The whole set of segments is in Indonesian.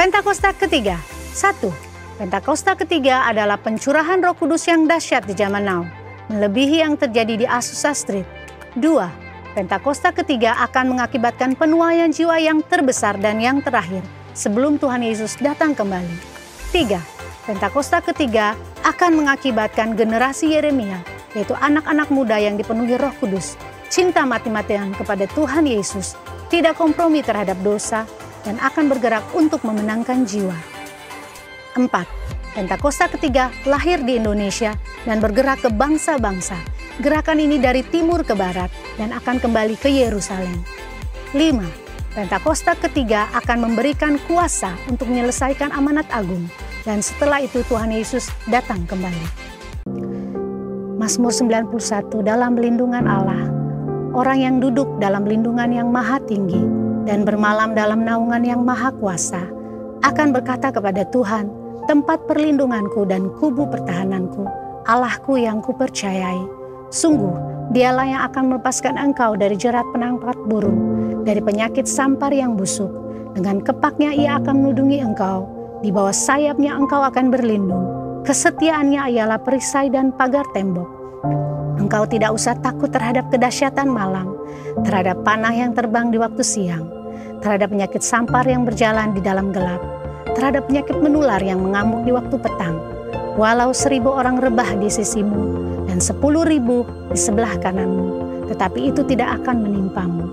Pentakosta ketiga. 1. Pentakosta ketiga adalah pencurahan Roh Kudus yang dahsyat di zaman now, melebihi yang terjadi di Azusa Street. 2. Pentakosta ketiga akan mengakibatkan penuaian jiwa yang terbesar dan yang terakhir sebelum Tuhan Yesus datang kembali. 3. Pentakosta ketiga akan mengakibatkan generasi Yeremia, yaitu anak-anak muda yang dipenuhi Roh Kudus, cinta mati-matian kepada Tuhan Yesus, tidak kompromi terhadap dosa, dan akan bergerak untuk memenangkan jiwa. 4. Pentakosta ketiga lahir di Indonesia dan bergerak ke bangsa-bangsa. Gerakan ini dari timur ke barat dan akan kembali ke Yerusalem. 5. Pentakosta ketiga akan memberikan kuasa untuk menyelesaikan amanat agung, dan setelah itu Tuhan Yesus datang kembali. Mazmur 91, dalam lindungan Allah, orang yang duduk dalam lindungan yang maha tinggi dan bermalam dalam naungan yang maha kuasa akan berkata kepada Tuhan, tempat perlindunganku dan kubu pertahananku, Allahku yang kupercayai. Sungguh, dialah yang akan melepaskan engkau dari jerat penangkap burung, dari penyakit sampar yang busuk. Dengan kepaknya ia akan melindungi engkau, di bawah sayapnya engkau akan berlindung. Kesetiaannya ialah perisai dan pagar tembok. Engkau tidak usah takut terhadap kedahsyatan malam, terhadap panah yang terbang di waktu siang, terhadap penyakit sampar yang berjalan di dalam gelap, terhadap penyakit menular yang mengamuk di waktu petang. Walau 1000 orang rebah di sisimu dan 10.000 di sebelah kananmu, tetapi itu tidak akan menimpamu.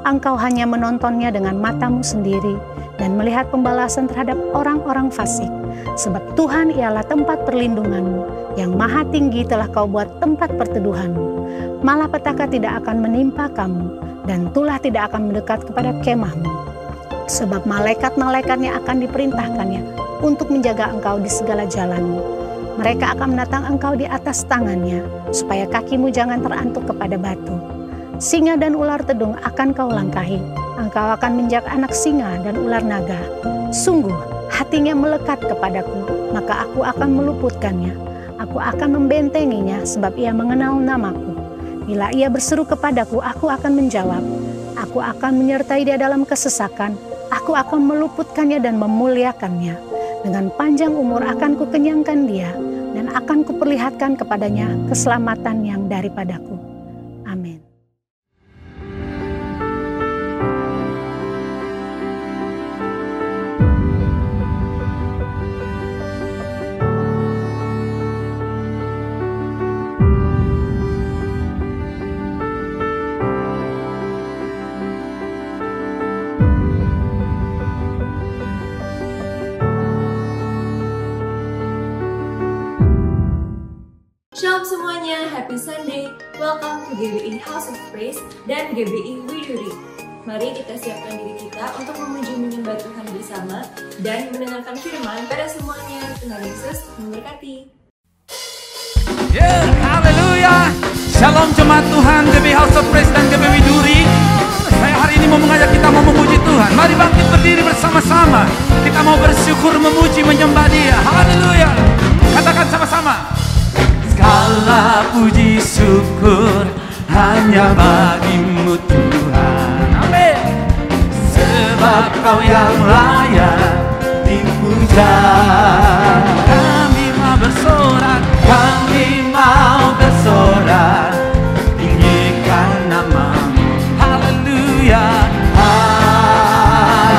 Engkau hanya menontonnya dengan matamu sendiri dan melihat pembalasan terhadap orang-orang fasik. Sebab Tuhan ialah tempat perlindunganmu, yang maha tinggi telah kau buat tempat perteduhanmu. Malapetaka tidak akan menimpa kamu, dan tulah tidak akan mendekat kepada kemahmu. Sebab malaikat-malaikatnya akan diperintahkannya untuk menjaga engkau di segala jalanmu. Mereka akan menatang engkau di atas tangannya, supaya kakimu jangan terantuk kepada batu. Singa dan ular tedung akan kau langkahi. Engkau akan menjak anak singa dan ular naga. Sungguh, hatinya melekat kepadaku, maka aku akan meluputkannya. Aku akan membentenginya, sebab ia mengenal namaku. Bila ia berseru kepadaku, aku akan menjawab. Aku akan menyertai dia dalam kesesakan. Aku akan meluputkannya dan memuliakannya. Dengan panjang umur akan kukenyangkan dia, dan akan kuperlihatkan kepadanya keselamatan yang daripadaku. Amin. Shalom semuanya, Happy Sunday. Welcome to GBI House of Praise dan GBI Widuri. Mari kita siapkan diri kita untuk memuji menyembah Tuhan bersama dan mendengarkan firman pada semuanya. Tuhan Yesus memberkati. Haleluya. Shalom jemaat Tuhan, GBI House of Praise dan GBI Widuri. Saya hari ini mau mengajak kita mau memuji Tuhan. Mari bangkit berdiri bersama-sama. Kita mau bersyukur, memuji, menyembah Dia. Haleluya. Katakan sama-sama. Segala puji syukur hanya bagimu Tuhan. Amin. Sebab Kau yang layak dipuja. Kami mau bersorak, kami mau bersorak, tinggikan namamu. Haleluya, haleluya.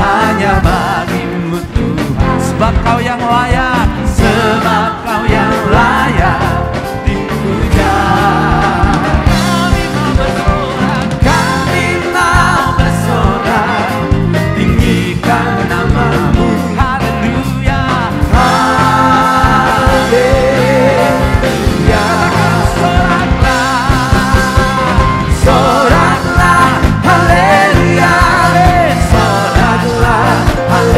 Hanya bagimu Tuhan. Sebab Kau yang layak, sebab Kau yang layak dipuja. Kami mau bersorak, kami mau bersorak, tinggikan namamu. Haleluya, haleluya. Soraklah, soraklah, haleluya. Haleluya,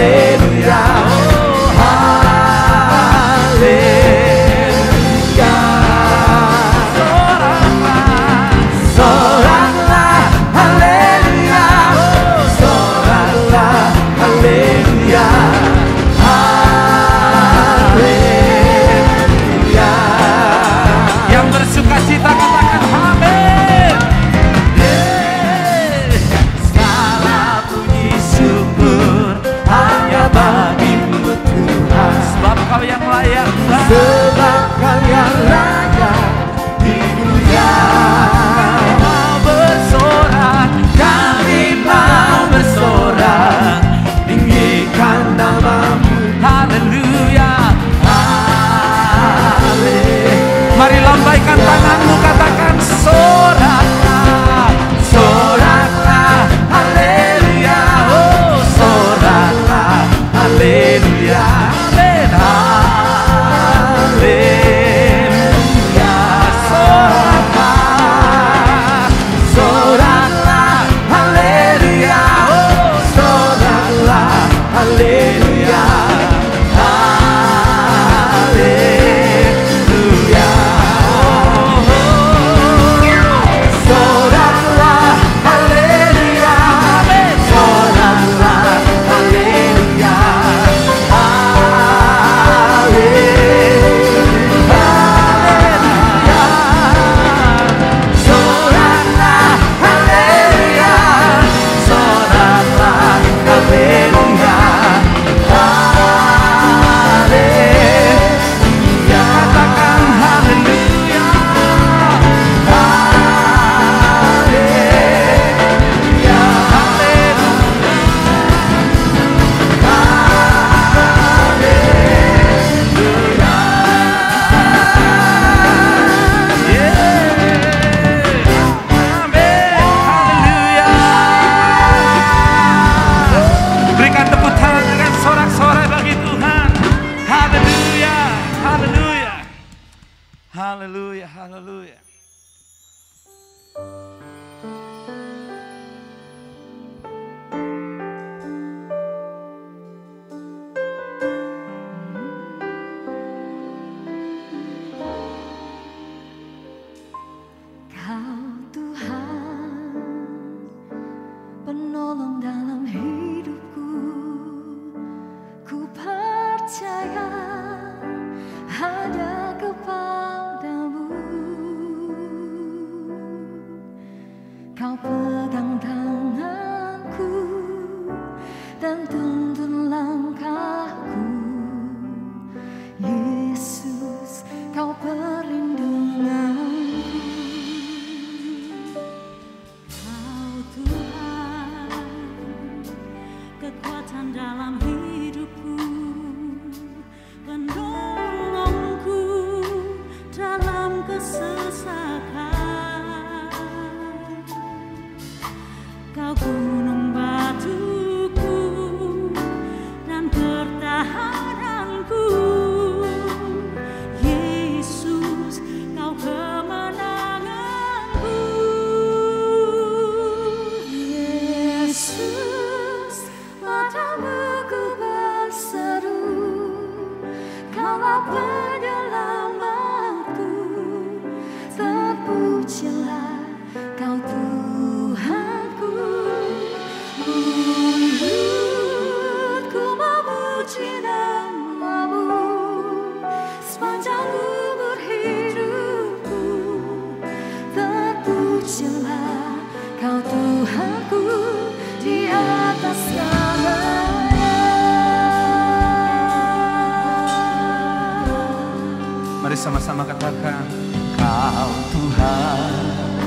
dalam hidupku, penolongku dalam kesesakan. Kau gunung batuku dan pertahananku, Yesus, kau kemenanganku. Yesus, padamu ku berseru, Kaulah penyelamatku. Terpujilah Kau Tuhanku. Mulutku memuji nama-Mu sepanjang umur hidupku. Terpujilah Kau Tuhanku di atas segalanya. Mari sama-sama katakan, Kau Tuhan,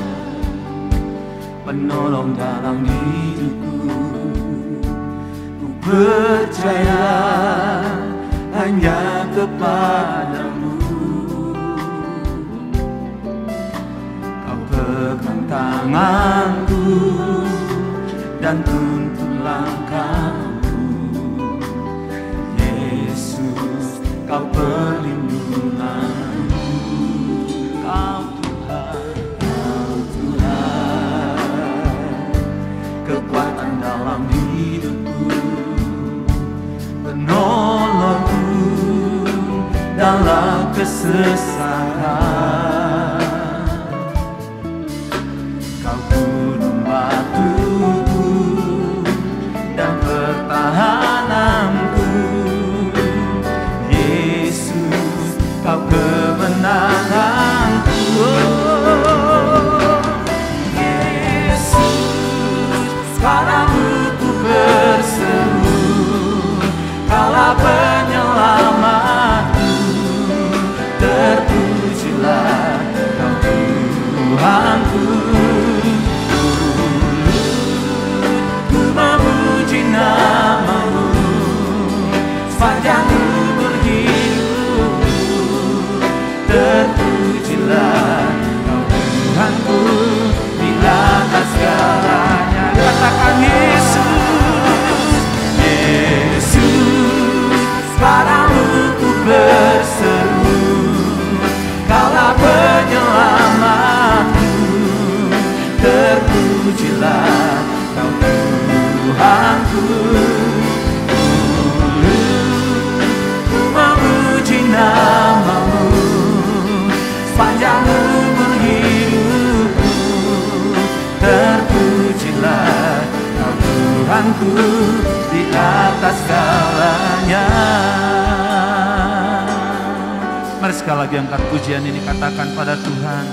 penolong dalam hidupku. Ku percaya hanya kepadamu. Kau pegang tanganku dan tuntun langkahku. Yesus, Kau perlindunganku. Kau Tuhan, kekuatan dalam hidupku, penolongku dalam kesesakan. Kau gunung batuku dan pertahananku, Yesus, Kau kemenanganku. Padamu ku berseru, Kaulah penyelamatku. Terpujilah Kau Tuhanku. Mulutku memuji nama-Mu sepanjang umur hidupku. Terpujilah Kau Tuhanku di atas segalanya. Katakan Yesus, Yesus, padamu ku berseru, Kaulah penyelamatku. Terpujilah Kau Tuhanku. Mulutku memuji nama-Mu sepanjang umur hidupku. Terpujilah Kau Tuhanku di atas segalanya. Mari sekali lagi angkat pujian ini, katakan pada Tuhan,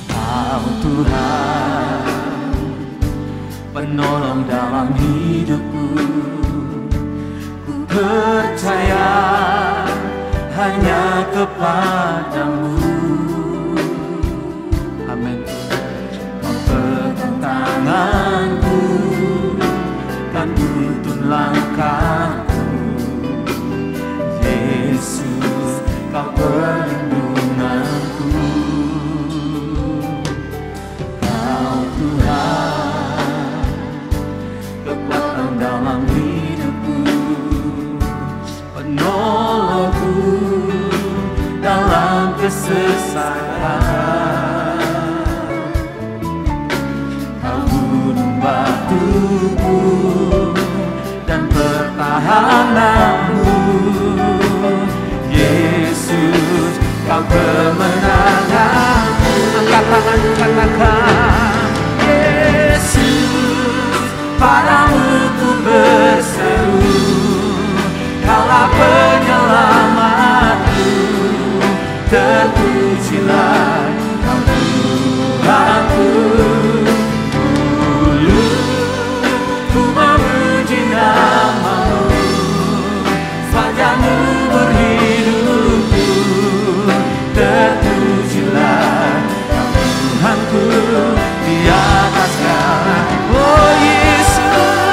Kau Tuhan, penolong dalam hidupku. Ku percaya hanya kepadamu. Amin. Tanganku dan tuntun langkahku, Yesus, Kau perlindunganku. Kau Tuhan, kekuatan dalam hidupku, penolongku dalam kesesakan. Batuku dan pertahananmu, Yesus, Kau kemenanganku. Angkat tangan, katakan, Yesus, padamu ku berseru, Kaulah penyelamatku. Terpujilah Kau Tuhanku. Ku memuji nama-Mu sepanjang umur hidupku. Terpujilah Kau Tuhanku di atas segala. Oh Yesus,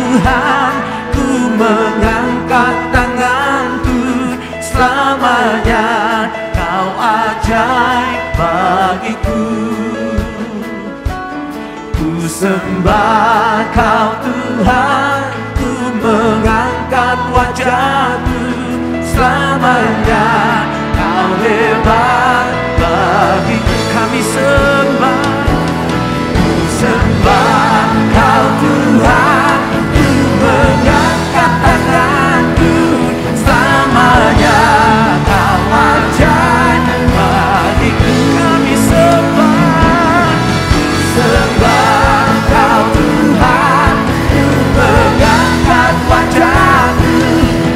Tuhan, ku mengangkat tanganku. Selamanya Kau ajaib bagiku. Ku sembah Kau Tuhan, ku mengangkat wajahku. Selamanya Kau hebat bagiku. Kami sembah, ku sembah Kau Tuhan, ku mengangkat tanganku. Selamanya Kau ajaib bagiku. Kami sembah, sembah Kau Tuhan, ku mengangkat wajahku.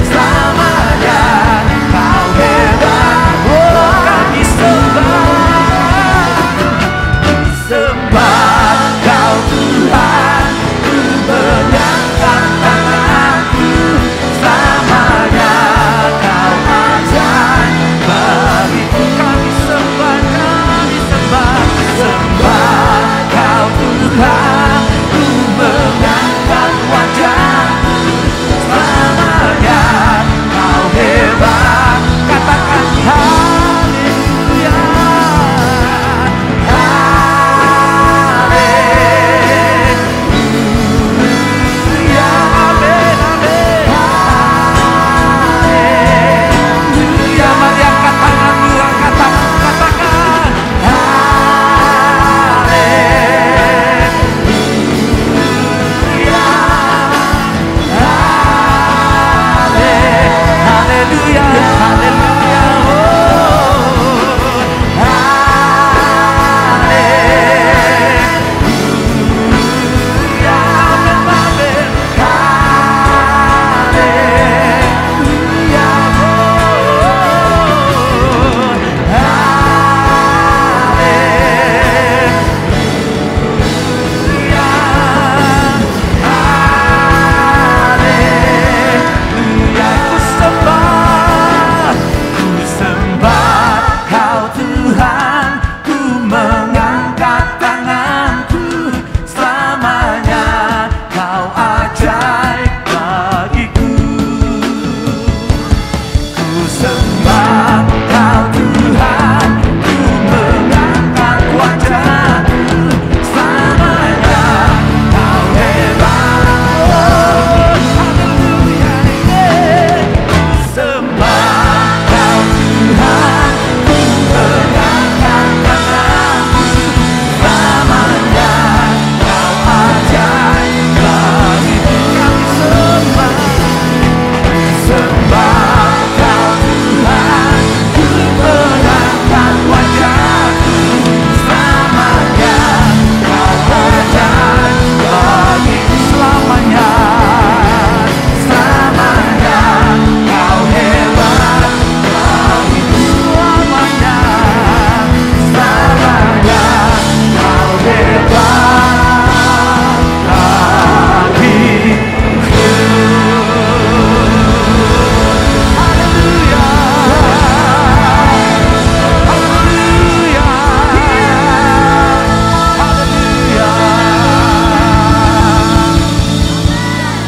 Selamanya Kau hebat. Oh, kami sembah, sembah Kau Tuhan, ku mengangkat tanganku. Selamanya Kau ajaib bagiku. Kami sembah, sembah Kau Tuhan, ku mengangkat wajahku. Selamanya Kau hebat. Katakan haleluya, haleluya, amin, amin, haleluya. Mari angkat tanganmu, angkat tanganmu, katakan haleluya, haleluya, haleluya, oh, haleluya, amin, amin, haleluya, oh, haleluya, haleluya. Ku sembah Kau Tuhan, ku mengangkat tanganku. Selamanya Kau ajaib bagiku. Ku sembah Kau Tuhan, ku mengangkat wajahku. Selamanya Kau hebat. Oh, haleluya, sembah Kau Tuhan, ku mengangkat tanganku. Selamanya Kau ajaib bagiku. Kami sembah, sembah Kau Tuhan, ku mengangkat wajahku. Selamanya Kau ajaib bagiku. Selamanya, selamanya Kau hebat bagiku. Selamanya, selamanya Kau hebat bagiku.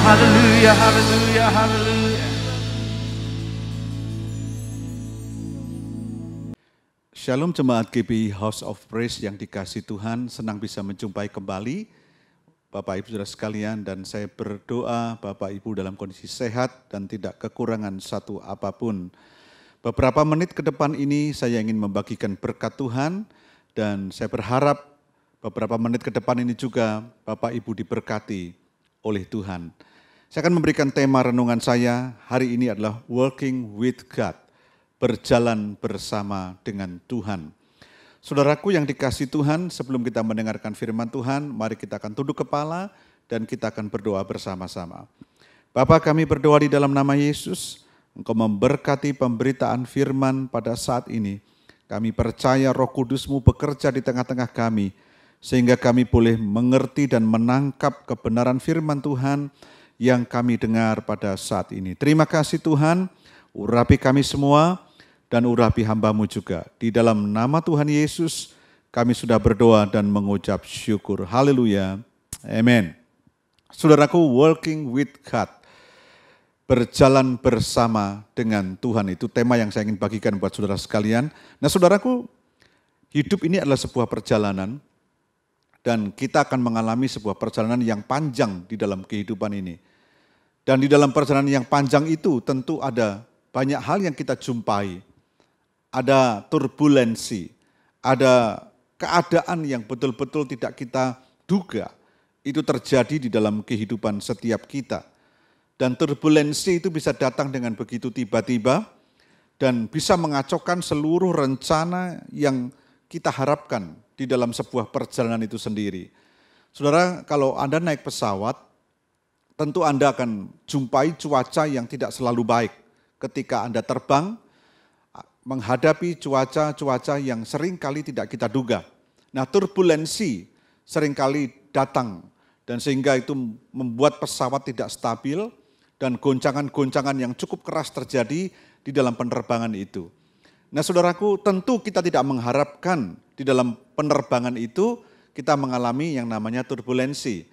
Haleluya, haleluya, haleluya, haleluya, haleluya. Shalom jemaat GBI House of Praise yang dikasihi Tuhan, senang bisa menjumpai kembali Bapak Ibu Saudara sekalian, dan saya berdoa Bapak Ibu dalam kondisi sehat dan tidak kekurangan satu apapun. Beberapa menit ke depan ini saya ingin membagikan berkat Tuhan, dan saya berharap beberapa menit ke depan ini juga Bapak Ibu diberkati oleh Tuhan. Saya akan memberikan tema renungan saya hari ini adalah Working with God. Berjalan bersama dengan Tuhan. Saudaraku yang dikasihi Tuhan, sebelum kita mendengarkan firman Tuhan, mari kita akan tunduk kepala dan kita akan berdoa bersama-sama. Bapa, kami berdoa di dalam nama Yesus, Engkau memberkati pemberitaan firman pada saat ini. Kami percaya Roh Kudus-Mu bekerja di tengah-tengah kami, sehingga kami boleh mengerti dan menangkap kebenaran firman Tuhan yang kami dengar pada saat ini. Terima kasih Tuhan, urapi kami semua, dan urapi hamba-Mu juga. Di dalam nama Tuhan Yesus, kami sudah berdoa dan mengucap syukur. Haleluya. Amin. Saudaraku, walking with God, berjalan bersama dengan Tuhan, itu tema yang saya ingin bagikan buat saudara sekalian. Nah saudaraku, hidup ini adalah sebuah perjalanan dan kita akan mengalami sebuah perjalanan yang panjang di dalam kehidupan ini. Dan di dalam perjalanan yang panjang itu tentu ada banyak hal yang kita jumpai. Ada turbulensi, ada keadaan yang betul-betul tidak kita duga. Itu terjadi di dalam kehidupan setiap kita. Dan turbulensi itu bisa datang dengan begitu tiba-tiba dan bisa mengacaukan seluruh rencana yang kita harapkan di dalam sebuah perjalanan itu sendiri. Saudara, kalau Anda naik pesawat, tentu Anda akan jumpai cuaca yang tidak selalu baik ketika Anda terbang, menghadapi cuaca-cuaca yang seringkali tidak kita duga. Nah, turbulensi seringkali datang dan sehingga itu membuat pesawat tidak stabil dan goncangan-goncangan yang cukup keras terjadi di dalam penerbangan itu. Nah saudaraku, tentu kita tidak mengharapkan di dalam penerbangan itu kita mengalami yang namanya turbulensi.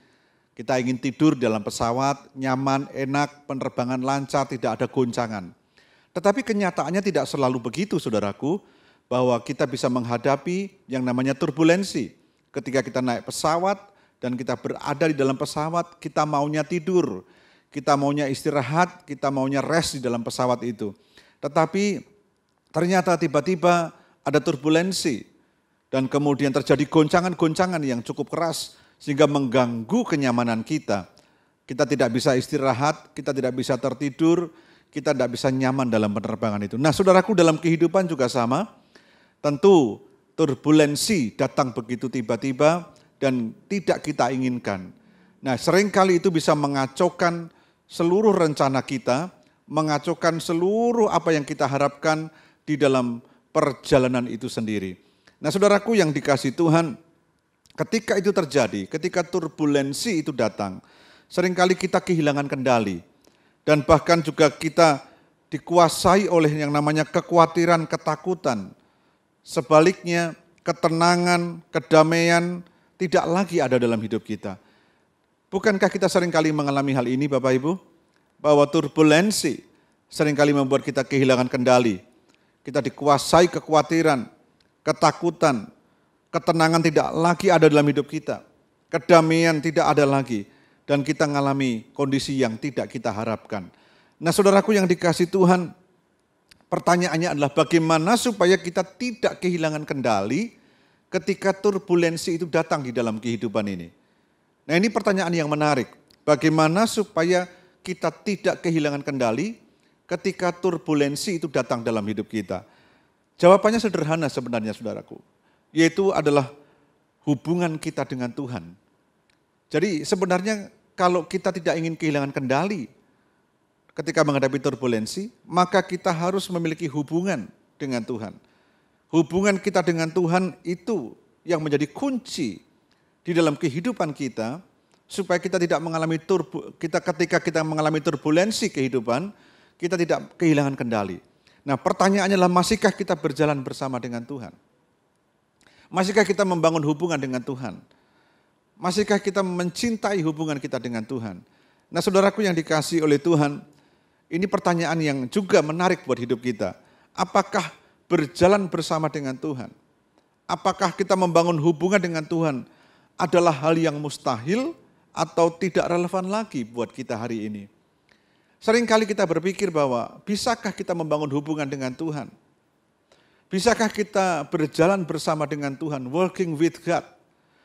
Kita ingin tidur dalam pesawat, nyaman, enak, penerbangan lancar, tidak ada goncangan. Tetapi kenyataannya tidak selalu begitu saudaraku, bahwa kita bisa menghadapi yang namanya turbulensi. Ketika kita naik pesawat, dan kita berada di dalam pesawat, kita maunya tidur, kita maunya istirahat, kita maunya rest di dalam pesawat itu. Tetapi ternyata tiba-tiba ada turbulensi dan kemudian terjadi goncangan-goncangan yang cukup keras sehingga mengganggu kenyamanan kita. Kita tidak bisa istirahat, kita tidak bisa tertidur, kita tidak bisa nyaman dalam penerbangan itu. Nah saudaraku, dalam kehidupan juga sama, tentu turbulensi datang begitu tiba-tiba dan tidak kita inginkan. Nah seringkali itu bisa mengacaukan seluruh rencana kita, mengacaukan seluruh apa yang kita harapkan di dalam perjalanan itu sendiri. Nah saudaraku yang dikasihi Tuhan, ketika itu terjadi, ketika turbulensi itu datang, seringkali kita kehilangan kendali. Dan bahkan juga kita dikuasai oleh yang namanya kekhawatiran, ketakutan. Sebaliknya ketenangan, kedamaian, tidak lagi ada dalam hidup kita. Bukankah kita seringkali mengalami hal ini Bapak Ibu? Bahwa turbulensi seringkali membuat kita kehilangan kendali. Kita dikuasai kekhawatiran, ketakutan, ketenangan tidak lagi ada dalam hidup kita. Kedamaian tidak ada lagi. Dan kita mengalami kondisi yang tidak kita harapkan. Nah saudaraku yang dikasihi Tuhan, pertanyaannya adalah bagaimana supaya kita tidak kehilangan kendali ketika turbulensi itu datang di dalam kehidupan ini. Nah ini pertanyaan yang menarik. Bagaimana supaya kita tidak kehilangan kendali ketika turbulensi itu datang dalam hidup kita? Jawabannya sederhana sebenarnya saudaraku. Yaitu adalah hubungan kita dengan Tuhan. Jadi sebenarnya kalau kita tidak ingin kehilangan kendali ketika menghadapi turbulensi, maka kita harus memiliki hubungan dengan Tuhan. Hubungan kita dengan Tuhan itu yang menjadi kunci di dalam kehidupan kita supaya kita tidak mengalami ketika kita mengalami turbulensi kehidupan, kita tidak kehilangan kendali. Nah, pertanyaannya adalah masihkah kita berjalan bersama dengan Tuhan? Masihkah kita membangun hubungan dengan Tuhan? Masihkah kita mencintai hubungan kita dengan Tuhan? Nah, saudaraku yang dikasihi oleh Tuhan, ini pertanyaan yang juga menarik buat hidup kita. Apakah berjalan bersama dengan Tuhan? Apakah kita membangun hubungan dengan Tuhan adalah hal yang mustahil atau tidak relevan lagi buat kita hari ini? Seringkali kita berpikir bahwa bisakah kita membangun hubungan dengan Tuhan? Bisakah kita berjalan bersama dengan Tuhan, working with God,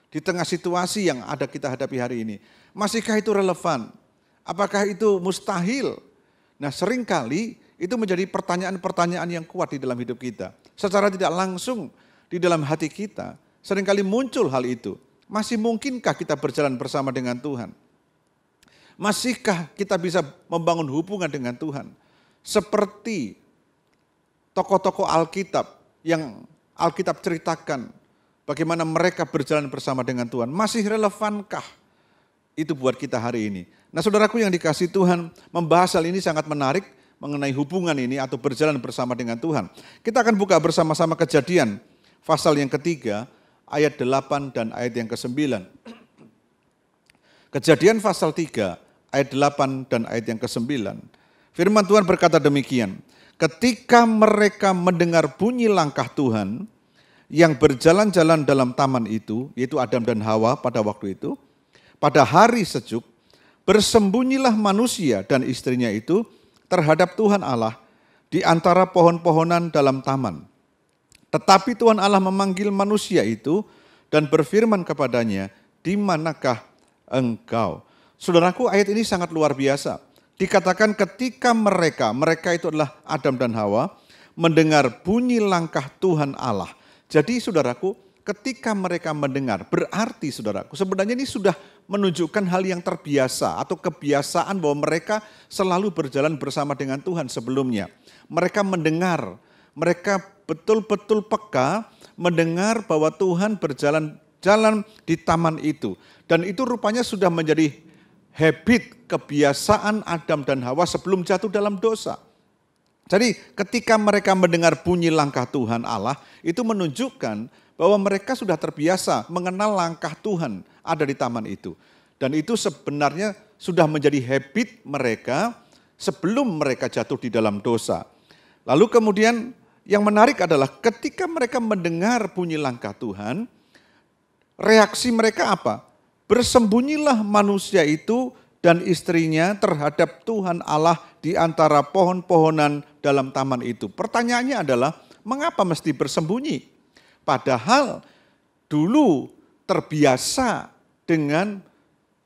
di tengah situasi yang ada kita hadapi hari ini? Masihkah itu relevan? Apakah itu mustahil? Nah seringkali itu menjadi pertanyaan-pertanyaan yang kuat di dalam hidup kita. Secara tidak langsung di dalam hati kita, seringkali muncul hal itu. Masih mungkinkah kita berjalan bersama dengan Tuhan? Masihkah kita bisa membangun hubungan dengan Tuhan? Seperti tokoh-tokoh Alkitab yang Alkitab ceritakan, bagaimana mereka berjalan bersama dengan Tuhan. Masih relevankah itu buat kita hari ini? Nah saudaraku yang dikasihi Tuhan, membahas hal ini sangat menarik, mengenai hubungan ini atau berjalan bersama dengan Tuhan. Kita akan buka bersama-sama Kejadian pasal yang ketiga, ayat 8 dan ayat yang ke-9. Kejadian pasal 3 ayat 8 dan ayat yang ke-9. Firman Tuhan berkata demikian, ketika mereka mendengar bunyi langkah Tuhan yang berjalan-jalan dalam taman itu, yaitu Adam dan Hawa pada waktu itu, pada hari sejuk, bersembunyilah manusia dan istrinya itu terhadap Tuhan Allah di antara pohon-pohonan dalam taman. Tetapi Tuhan Allah memanggil manusia itu dan berfirman kepadanya, di manakah engkau? Saudaraku, ayat ini sangat luar biasa. Dikatakan ketika mereka itu adalah Adam dan Hawa, mendengar bunyi langkah Tuhan Allah. Jadi saudaraku, ketika mereka mendengar, berarti saudaraku, sebenarnya ini sudah menunjukkan hal yang terbiasa atau kebiasaan bahwa mereka selalu berjalan bersama dengan Tuhan sebelumnya. Mereka mendengar, mereka betul-betul peka mendengar bahwa Tuhan berjalan di taman itu. Dan itu rupanya sudah menjadi habit, kebiasaan Adam dan Hawa sebelum jatuh dalam dosa. Jadi ketika mereka mendengar bunyi langkah Tuhan Allah, itu menunjukkan bahwa mereka sudah terbiasa mengenal langkah Tuhan ada di taman itu. Dan itu sebenarnya sudah menjadi habit mereka sebelum mereka jatuh di dalam dosa. Lalu kemudian yang menarik adalah ketika mereka mendengar bunyi langkah Tuhan, reaksi mereka apa? Bersembunyilah manusia itu dan istrinya terhadap Tuhan Allah di antara pohon-pohonan dalam taman itu. Pertanyaannya adalah, mengapa mesti bersembunyi? Padahal dulu terbiasa dengan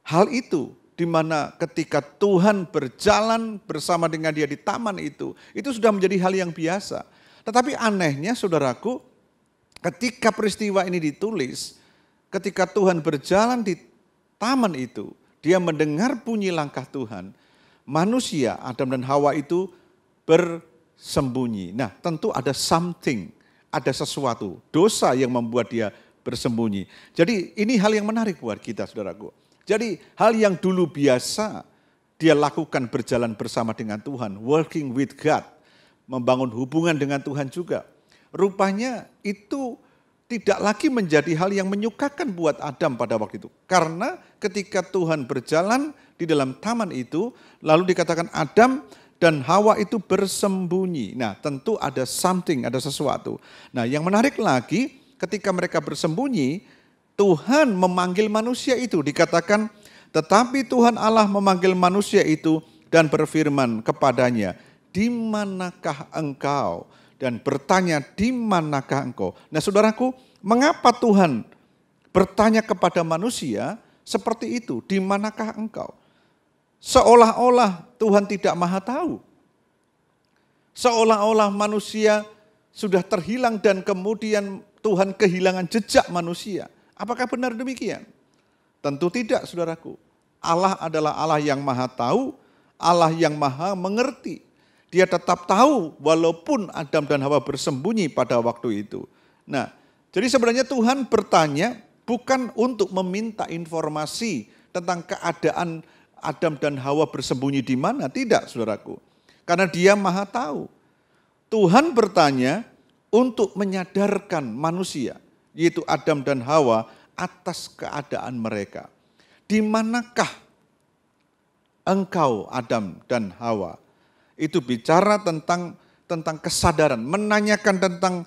hal itu, di mana ketika Tuhan berjalan bersama dengan dia di taman itu sudah menjadi hal yang biasa. Tetapi anehnya saudaraku, ketika peristiwa ini ditulis, ketika Tuhan berjalan di taman itu, dia mendengar bunyi langkah Tuhan, manusia Adam dan Hawa itu bersembunyi. Nah, tentu ada something, ada sesuatu, dosa yang membuat dia bersembunyi. Jadi ini hal yang menarik buat kita saudaraku. Jadi hal yang dulu biasa dia lakukan berjalan bersama dengan Tuhan, working with God, membangun hubungan dengan Tuhan juga. Rupanya itu tidak lagi menjadi hal yang menyukakan buat Adam pada waktu itu. Karena ketika Tuhan berjalan di dalam taman itu, lalu dikatakan Adam dan Hawa itu bersembunyi. Nah, tentu ada something, ada sesuatu. Nah, yang menarik lagi, ketika mereka bersembunyi, Tuhan memanggil manusia itu. Dikatakan, tetapi Tuhan Allah memanggil manusia itu dan berfirman kepadanya, di manakah engkau? Dan bertanya, di manakah engkau? Nah saudaraku, mengapa Tuhan bertanya kepada manusia seperti itu? Di manakah engkau? Seolah-olah Tuhan tidak maha tahu. Seolah-olah manusia sudah terhilang dan kemudian Tuhan kehilangan jejak manusia. Apakah benar demikian? Tentu tidak saudaraku. Allah adalah Allah yang maha tahu, Allah yang maha mengerti. Dia tetap tahu walaupun Adam dan Hawa bersembunyi pada waktu itu. Nah, jadi sebenarnya Tuhan bertanya bukan untuk meminta informasi tentang keadaan Adam dan Hawa bersembunyi di mana. Tidak, saudaraku. Karena dia maha tahu. Tuhan bertanya untuk menyadarkan manusia, yaitu Adam dan Hawa, atas keadaan mereka. Di manakah engkau, Adam dan Hawa? Itu bicara tentang kesadaran, menanyakan tentang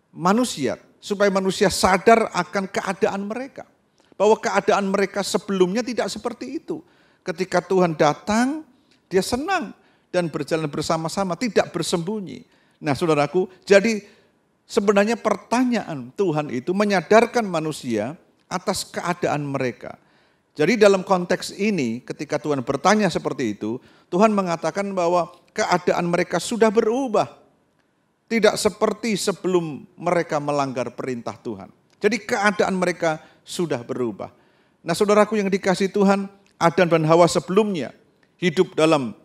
manusia, supaya manusia sadar akan keadaan mereka. Bahwa keadaan mereka sebelumnya tidak seperti itu. Ketika Tuhan datang, dia senang dan berjalan bersama-sama, tidak bersembunyi. Nah saudaraku, jadi sebenarnya pertanyaan Tuhan itu menyadarkan manusia atas keadaan mereka. Jadi dalam konteks ini ketika Tuhan bertanya seperti itu, Tuhan mengatakan bahwa keadaan mereka sudah berubah. Tidak seperti sebelum mereka melanggar perintah Tuhan. Jadi keadaan mereka sudah berubah. Nah saudaraku yang dikasihi Tuhan, Adam dan Hawa sebelumnya hidup dalam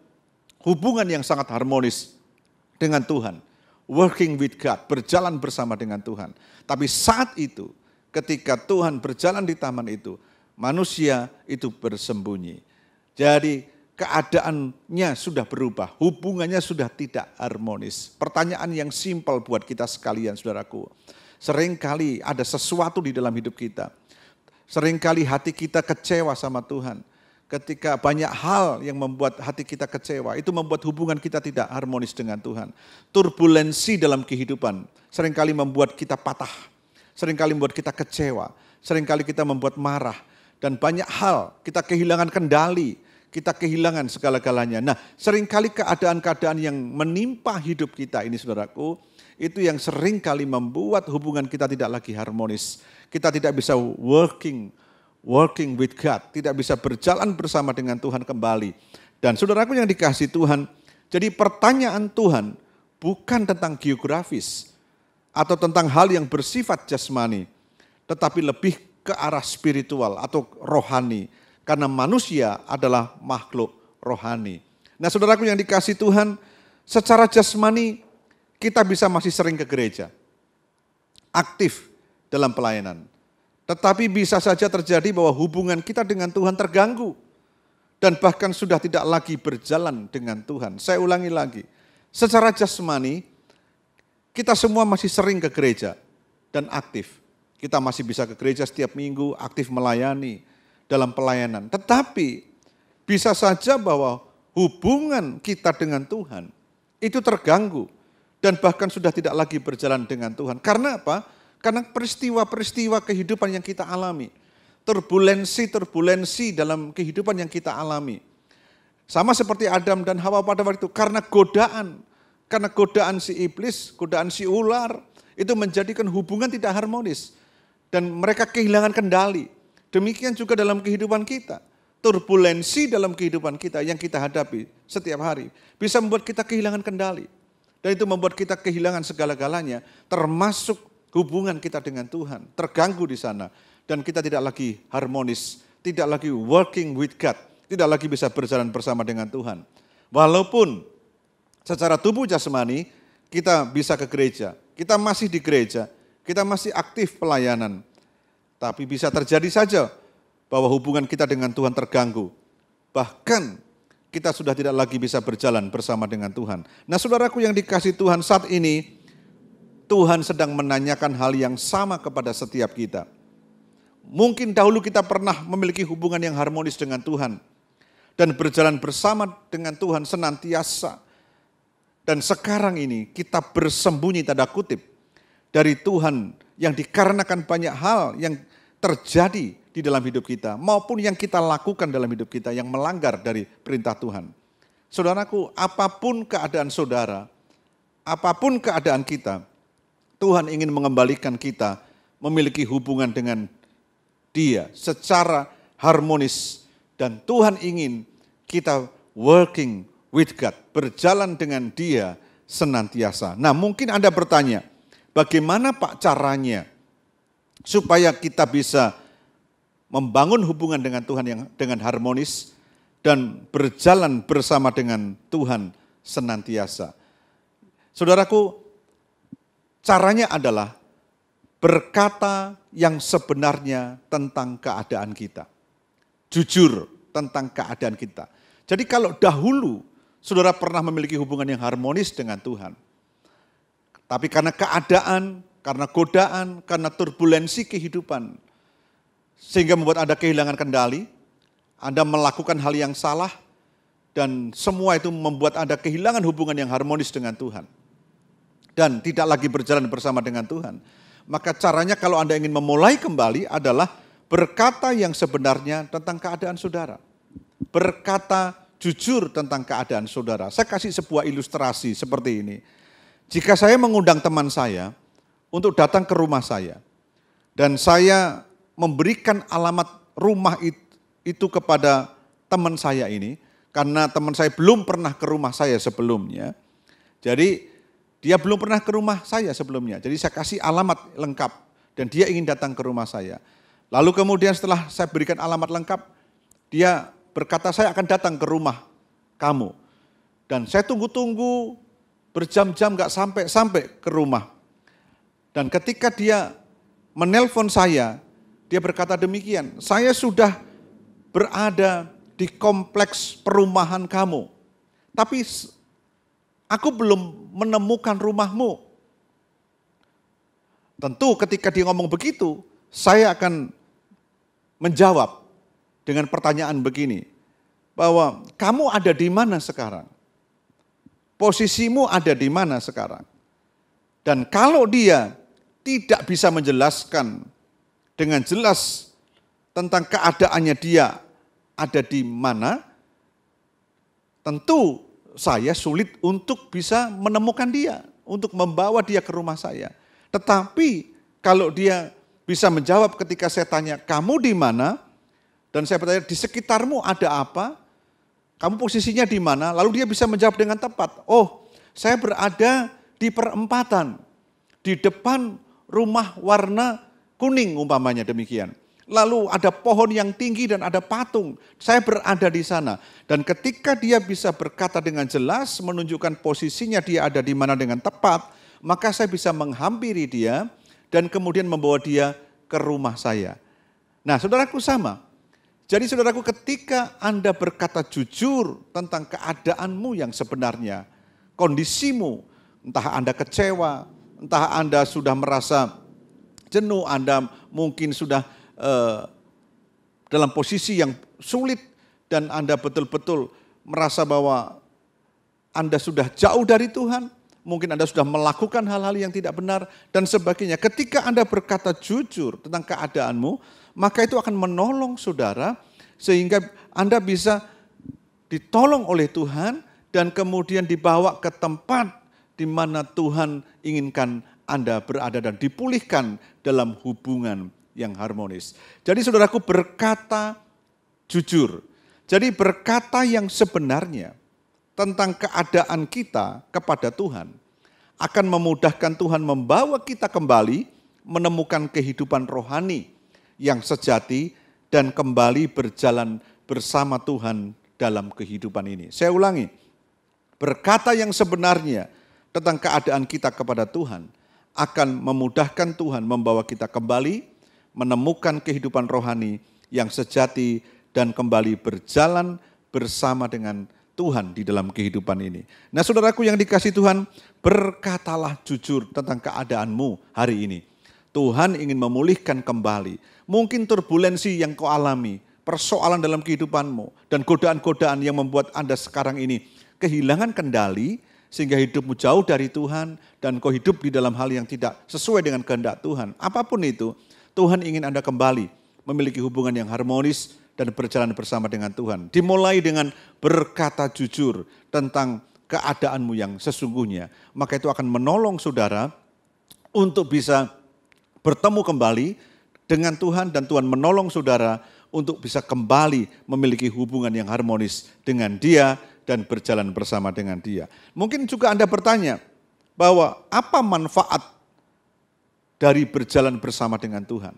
hubungan yang sangat harmonis dengan Tuhan. Working with God, berjalan bersama dengan Tuhan. Tapi saat itu ketika Tuhan berjalan di taman itu, manusia itu bersembunyi. Jadi keadaannya sudah berubah, hubungannya sudah tidak harmonis. Pertanyaan yang simpel buat kita sekalian saudaraku. Seringkali ada sesuatu di dalam hidup kita. Seringkali hati kita kecewa sama Tuhan. Ketika banyak hal yang membuat hati kita kecewa, itu membuat hubungan kita tidak harmonis dengan Tuhan. Turbulensi dalam kehidupan seringkali membuat kita patah, seringkali membuat kita kecewa, seringkali kita membuat marah. Dan banyak hal kita kehilangan kendali, kita kehilangan segala-galanya. Nah, seringkali keadaan-keadaan yang menimpa hidup kita ini saudaraku, itu yang seringkali membuat hubungan kita tidak lagi harmonis. Kita tidak bisa working with God, tidak bisa berjalan bersama dengan Tuhan kembali. Dan saudaraku yang dikasihi Tuhan, jadi pertanyaan Tuhan bukan tentang geografis atau tentang hal yang bersifat jasmani, tetapi lebih ke arah spiritual atau rohani. Karena manusia adalah makhluk rohani. Nah saudaraku yang dikasihi Tuhan, secara jasmani kita bisa masih sering ke gereja, aktif dalam pelayanan. Tetapi bisa saja terjadi bahwa hubungan kita dengan Tuhan terganggu. Dan bahkan sudah tidak lagi berjalan dengan Tuhan. Saya ulangi lagi, secara jasmani kita semua masih sering ke gereja dan aktif. Kita masih bisa ke gereja setiap minggu, aktif melayani dalam pelayanan. Tetapi bisa saja bahwa hubungan kita dengan Tuhan itu terganggu. Dan bahkan sudah tidak lagi berjalan dengan Tuhan. Karena apa? Karena peristiwa-peristiwa kehidupan yang kita alami. Turbulensi dalam kehidupan yang kita alami. Sama seperti Adam dan Hawa pada waktu itu. Karena godaan si iblis, godaan si ular, itu menjadikan hubungan tidak harmonis. Dan mereka kehilangan kendali. Demikian juga dalam kehidupan kita. Turbulensi dalam kehidupan kita yang kita hadapi setiap hari. Bisa membuat kita kehilangan kendali. Dan itu membuat kita kehilangan segala-galanya. Termasuk hubungan kita dengan Tuhan terganggu di sana dan kita tidak lagi harmonis, tidak lagi working with God, tidak lagi bisa berjalan bersama dengan Tuhan. Walaupun secara tubuh jasmani kita bisa ke gereja, kita masih di gereja, kita masih aktif pelayanan, tapi bisa terjadi saja bahwa hubungan kita dengan Tuhan terganggu. Bahkan kita sudah tidak lagi bisa berjalan bersama dengan Tuhan. Nah saudaraku yang dikasihi Tuhan, saat ini Tuhan sedang menanyakan hal yang sama kepada setiap kita. Mungkin dahulu kita pernah memiliki hubungan yang harmonis dengan Tuhan. Dan berjalan bersama dengan Tuhan senantiasa. Dan sekarang ini kita bersembunyi tanda kutip dari Tuhan yang dikarenakan banyak hal yang terjadi di dalam hidup kita. Maupun yang kita lakukan dalam hidup kita yang melanggar dari perintah Tuhan. Saudaraku, apapun keadaan saudara, apapun keadaan kita, Tuhan ingin mengembalikan kita memiliki hubungan dengan Dia secara harmonis. Dan Tuhan ingin kita working with God, berjalan dengan Dia senantiasa. Nah mungkin Anda bertanya, bagaimana Pak caranya supaya kita bisa membangun hubungan dengan Tuhan yang dengan harmonis dan berjalan bersama dengan Tuhan senantiasa. Saudaraku, caranya adalah berkata yang sebenarnya tentang keadaan kita. Jujur tentang keadaan kita. Jadi kalau dahulu saudara pernah memiliki hubungan yang harmonis dengan Tuhan. Tapi karena keadaan, karena godaan, karena turbulensi kehidupan. Sehingga membuat Anda kehilangan kendali, Anda melakukan hal yang salah, dan semua itu membuat Anda kehilangan hubungan yang harmonis dengan Tuhan. Dan tidak lagi berjalan bersama dengan Tuhan. Maka caranya kalau Anda ingin memulai kembali adalah berkata yang sebenarnya tentang keadaan saudara. Berkata jujur tentang keadaan saudara. Saya kasih sebuah ilustrasi seperti ini. Jika saya mengundang teman saya untuk datang ke rumah saya. Dan saya memberikan alamat rumah itu kepada teman saya ini. Karena teman saya belum pernah ke rumah saya sebelumnya. Jadi dia belum pernah ke rumah saya sebelumnya, jadi saya kasih alamat lengkap dan dia ingin datang ke rumah saya. Lalu kemudian setelah saya berikan alamat lengkap, dia berkata saya akan datang ke rumah kamu. Dan saya tunggu-tunggu berjam-jam gak sampai ke rumah. Dan ketika dia menelpon saya, dia berkata demikian, saya sudah berada di kompleks perumahan kamu, tapi aku belum menemukan rumahmu. Tentu ketika dia ngomong begitu, saya akan menjawab dengan pertanyaan begini, bahwa kamu ada di mana sekarang? Posisimu ada di mana sekarang? Dan kalau dia tidak bisa menjelaskan dengan jelas tentang keadaannya dia ada di mana, tentu saya sulit untuk bisa menemukan dia, untuk membawa dia ke rumah saya. Tetapi kalau dia bisa menjawab ketika saya tanya, kamu di mana? Dan saya bertanya, di sekitarmu ada apa? Kamu posisinya di mana? Lalu dia bisa menjawab dengan tepat. Oh, saya berada di perempatan, di depan rumah warna kuning umpamanya demikian. Lalu ada pohon yang tinggi dan ada patung. Saya berada di sana. Dan ketika dia bisa berkata dengan jelas, menunjukkan posisinya dia ada di mana dengan tepat, maka saya bisa menghampiri dia dan kemudian membawa dia ke rumah saya. Nah, saudaraku sama. Jadi saudaraku, ketika Anda berkata jujur tentang keadaanmu yang sebenarnya, kondisimu, entah Anda kecewa, entah Anda sudah merasa jenuh, Anda mungkin sudah dalam posisi yang sulit dan Anda betul-betul merasa bahwa Anda sudah jauh dari Tuhan, mungkin Anda sudah melakukan hal-hal yang tidak benar dan sebagainya. Ketika Anda berkata jujur tentang keadaanmu, maka itu akan menolong saudara sehingga Anda bisa ditolong oleh Tuhan dan kemudian dibawa ke tempat di mana Tuhan inginkan Anda berada dan dipulihkan dalam hubungan yang harmonis. Jadi saudaraku, berkata jujur. Jadi berkata yang sebenarnya tentang keadaan kita kepada Tuhan akan memudahkan Tuhan membawa kita kembali menemukan kehidupan rohani yang sejati dan kembali berjalan bersama Tuhan dalam kehidupan ini. Saya ulangi, berkata yang sebenarnya tentang keadaan kita kepada Tuhan akan memudahkan Tuhan membawa kita kembali menemukan kehidupan rohani yang sejati dan kembali berjalan bersama dengan Tuhan di dalam kehidupan ini. Nah, saudaraku yang dikasihi Tuhan, berkatalah jujur tentang keadaanmu hari ini. Tuhan ingin memulihkan kembali. Mungkin turbulensi yang kau alami, persoalan dalam kehidupanmu, dan godaan-godaan yang membuat Anda sekarang ini kehilangan kendali, sehingga hidupmu jauh dari Tuhan, dan kau hidup di dalam hal yang tidak sesuai dengan kehendak Tuhan. Apapun itu, Tuhan ingin Anda kembali memiliki hubungan yang harmonis dan berjalan bersama dengan Tuhan. Dimulai dengan berkata jujur tentang keadaanmu yang sesungguhnya. Maka itu akan menolong saudara untuk bisa bertemu kembali dengan Tuhan dan Tuhan menolong saudara untuk bisa kembali memiliki hubungan yang harmonis dengan Dia dan berjalan bersama dengan Dia. Mungkin juga Anda bertanya bahwa apa manfaat dari berjalan bersama dengan Tuhan?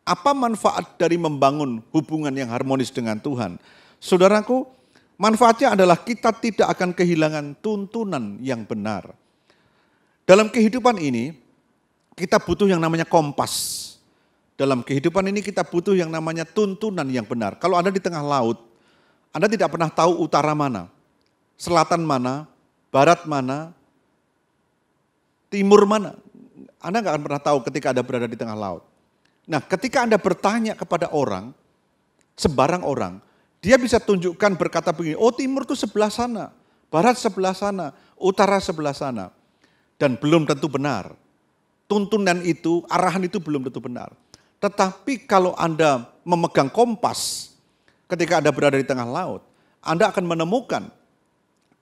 Apa manfaat dari membangun hubungan yang harmonis dengan Tuhan? Saudaraku, manfaatnya adalah kita tidak akan kehilangan tuntunan yang benar. Dalam kehidupan ini, kita butuh yang namanya kompas. Dalam kehidupan ini kita butuh yang namanya tuntunan yang benar. Kalau Anda di tengah laut, Anda tidak pernah tahu utara mana, selatan mana, barat mana, timur mana. Anda nggak akan pernah tahu ketika Anda berada di tengah laut. Nah, ketika Anda bertanya kepada orang, sebarang orang, dia bisa tunjukkan berkata begini, oh timur itu sebelah sana, barat sebelah sana, utara sebelah sana. Dan belum tentu benar. Tuntunan itu, arahan itu belum tentu benar. Tetapi kalau Anda memegang kompas, ketika Anda berada di tengah laut, Anda akan menemukan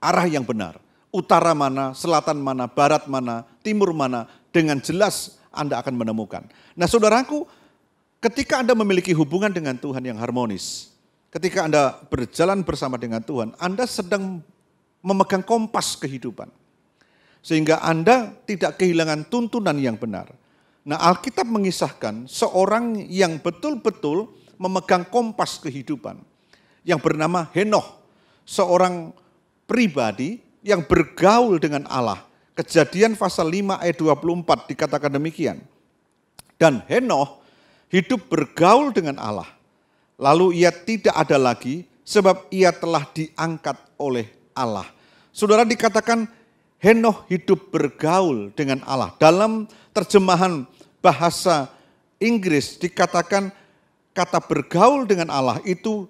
arah yang benar. Utara mana, selatan mana, barat mana, timur mana, dengan jelas Anda akan menemukan. Nah saudaraku, ketika Anda memiliki hubungan dengan Tuhan yang harmonis, ketika Anda berjalan bersama dengan Tuhan, Anda sedang memegang kompas kehidupan. Sehingga Anda tidak kehilangan tuntunan yang benar. Nah, Alkitab mengisahkan seorang yang betul-betul memegang kompas kehidupan, yang bernama Henoh, seorang pribadi yang bergaul dengan Allah. Kejadian pasal 5 ayat 24 dikatakan demikian. Dan Henoh hidup bergaul dengan Allah. Lalu ia tidak ada lagi sebab ia telah diangkat oleh Allah. Saudara, dikatakan Henoh hidup bergaul dengan Allah. Dalam terjemahan bahasa Inggris dikatakan kata bergaul dengan Allah itu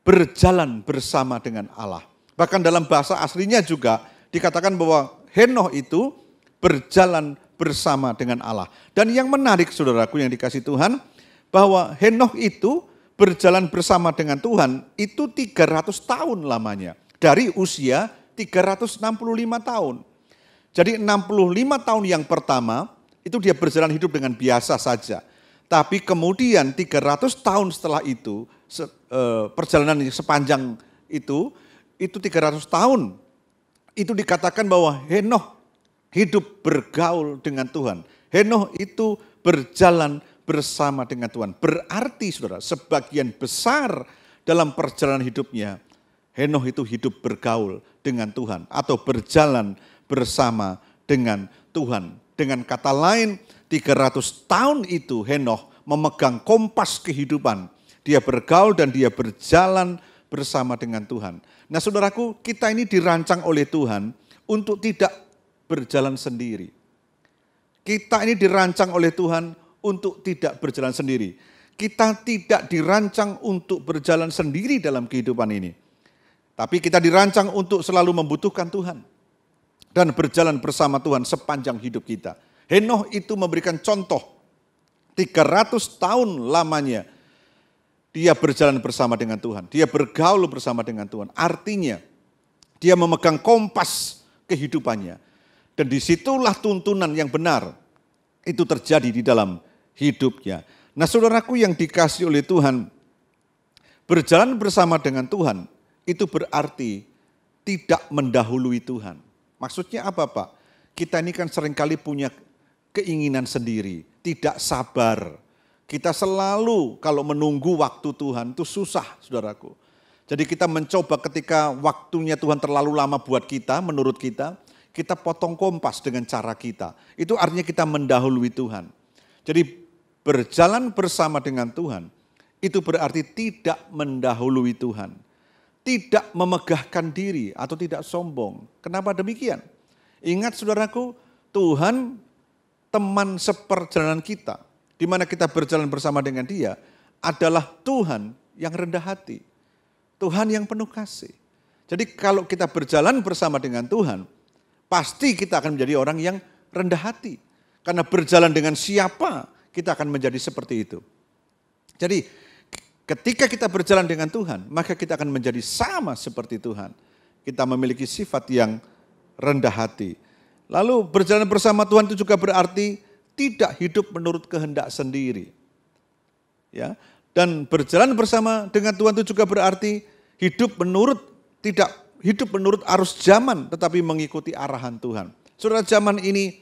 berjalan bersama dengan Allah. Bahkan dalam bahasa aslinya juga dikatakan bahwa Henokh itu berjalan bersama dengan Allah. Dan yang menarik saudaraku yang dikasih Tuhan, bahwa Henokh itu berjalan bersama dengan Tuhan itu 300 tahun lamanya. Dari usia 365 tahun. Jadi 65 tahun yang pertama itu dia berjalan hidup dengan biasa saja. Tapi kemudian 300 tahun setelah itu, perjalanan yang sepanjang itu 300 tahun. Itu dikatakan bahwa Henokh hidup bergaul dengan Tuhan. Henokh itu berjalan bersama dengan Tuhan. Berarti saudara, sebagian besar dalam perjalanan hidupnya, Henokh itu hidup bergaul dengan Tuhan atau berjalan bersama dengan Tuhan. Dengan kata lain, 300 tahun itu Henokh memegang kompas kehidupan. Dia bergaul dan dia berjalan bersama dengan Tuhan. Nah saudaraku, kita ini dirancang oleh Tuhan untuk tidak berjalan sendiri. Kita ini dirancang oleh Tuhan untuk tidak berjalan sendiri. Kita tidak dirancang untuk berjalan sendiri dalam kehidupan ini. Tapi kita dirancang untuk selalu membutuhkan Tuhan. Dan berjalan bersama Tuhan sepanjang hidup kita. Henokh itu memberikan contoh. 300 tahun lamanya dia berjalan bersama dengan Tuhan. Dia bergaul bersama dengan Tuhan. Artinya dia memegang kompas kehidupannya. Dan disitulah tuntunan yang benar itu terjadi di dalam hidupnya. Nah saudaraku yang dikasih oleh Tuhan, berjalan bersama dengan Tuhan itu berarti tidak mendahului Tuhan. Maksudnya apa Pak? Kita ini kan seringkali punya keinginan sendiri, tidak sabar. Kita selalu kalau menunggu waktu Tuhan itu susah saudaraku. Jadi kita mencoba ketika waktunya Tuhan terlalu lama buat kita, menurut kita potong kompas dengan cara kita. Itu artinya kita mendahului Tuhan. Jadi berjalan bersama dengan Tuhan, itu berarti tidak mendahului Tuhan. Tidak memegahkan diri atau tidak sombong. Kenapa demikian? Ingat saudaraku, Tuhan teman seperjalanan kita, di mana kita berjalan bersama dengan Dia, adalah Tuhan yang rendah hati. Tuhan yang penuh kasih. Jadi kalau kita berjalan bersama dengan Tuhan, pasti kita akan menjadi orang yang rendah hati. Karena berjalan dengan siapa, kita akan menjadi seperti itu. Jadi ketika kita berjalan dengan Tuhan, maka kita akan menjadi sama seperti Tuhan. Kita memiliki sifat yang rendah hati. Lalu berjalan bersama Tuhan itu juga berarti tidak hidup menurut kehendak sendiri. Ya. Dan berjalan bersama dengan Tuhan itu juga berarti tidak hidup menurut arus zaman, tetapi mengikuti arahan Tuhan. Saudara, zaman ini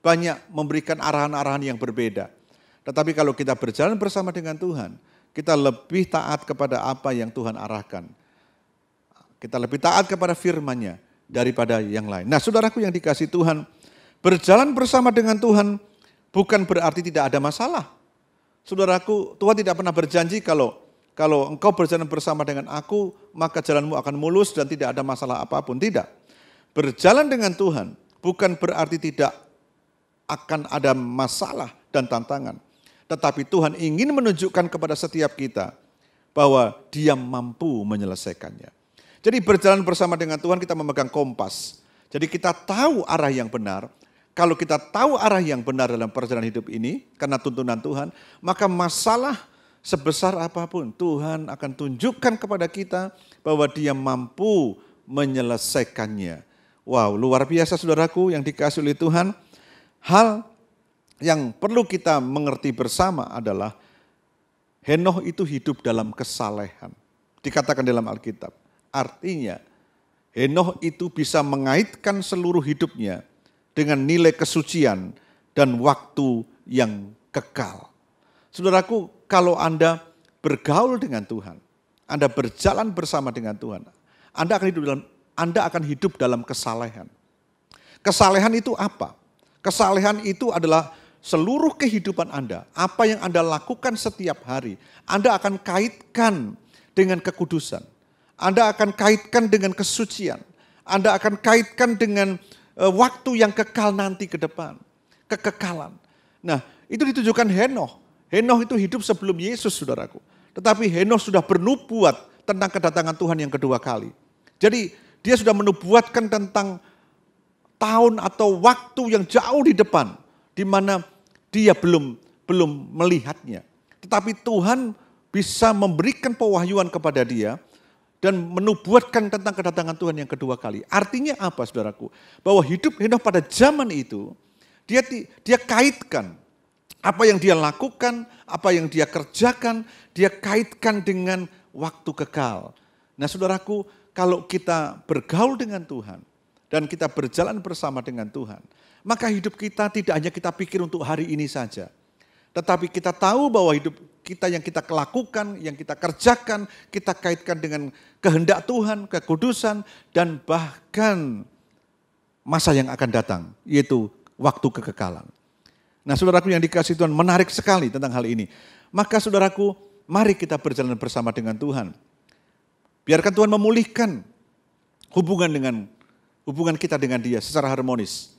banyak memberikan arahan-arahan yang berbeda. Tetapi kalau kita berjalan bersama dengan Tuhan, kita lebih taat kepada apa yang Tuhan arahkan. Kita lebih taat kepada firman-Nya daripada yang lain. Nah saudaraku yang dikasihi Tuhan, berjalan bersama dengan Tuhan bukan berarti tidak ada masalah. Saudaraku, Tuhan tidak pernah berjanji kalau engkau berjalan bersama dengan aku, maka jalanmu akan mulus dan tidak ada masalah apapun. Tidak. Berjalan dengan Tuhan bukan berarti tidak akan ada masalah dan tantangan. Tetapi Tuhan ingin menunjukkan kepada setiap kita bahwa Dia mampu menyelesaikannya. Jadi berjalan bersama dengan Tuhan kita memegang kompas. Jadi kita tahu arah yang benar. Kalau kita tahu arah yang benar dalam perjalanan hidup ini, karena tuntunan Tuhan, maka masalah sebesar apapun Tuhan akan tunjukkan kepada kita bahwa Dia mampu menyelesaikannya. Wow, luar biasa saudaraku yang dikasihi oleh Tuhan. Hal yang perlu kita mengerti bersama adalah Henokh itu hidup dalam kesalehan. Dikatakan dalam Alkitab. Artinya Henokh itu bisa mengaitkan seluruh hidupnya dengan nilai kesucian dan waktu yang kekal. Saudaraku, kalau Anda bergaul dengan Tuhan, Anda berjalan bersama dengan Tuhan, Anda akan hidup dalam kesalehan. Kesalehan itu apa? Kesalehan itu adalah seluruh kehidupan Anda, apa yang Anda lakukan setiap hari, Anda akan kaitkan dengan kekudusan. Anda akan kaitkan dengan kesucian. Anda akan kaitkan dengan waktu yang kekal nanti ke depan. Kekekalan. Nah, itu ditujukan Henokh. Henokh itu hidup sebelum Yesus, saudaraku. Tetapi Henokh sudah bernubuat tentang kedatangan Tuhan yang kedua kali. Jadi dia sudah menubuatkan tentang tahun atau waktu yang jauh di depan, di mana dia belum melihatnya. Tetapi Tuhan bisa memberikan pewahyuan kepada dia dan menubuatkan tentang kedatangan Tuhan yang kedua kali. Artinya apa, saudaraku? Bahwa hidup Henokh pada zaman itu, dia kaitkan apa yang dia lakukan, apa yang dia kerjakan, dia kaitkan dengan waktu kekal. Nah, saudaraku, kalau kita bergaul dengan Tuhan dan kita berjalan bersama dengan Tuhan, maka hidup kita tidak hanya kita pikir untuk hari ini saja. Tetapi kita tahu bahwa hidup kita yang kita lakukan, yang kita kerjakan, kita kaitkan dengan kehendak Tuhan, kekudusan, dan bahkan masa yang akan datang, yaitu waktu kekekalan. Nah, saudaraku yang dikasihi Tuhan, menarik sekali tentang hal ini. Maka saudaraku, mari kita berjalan bersama dengan Tuhan. Biarkan Tuhan memulihkan hubungan kita dengan Dia secara harmonis.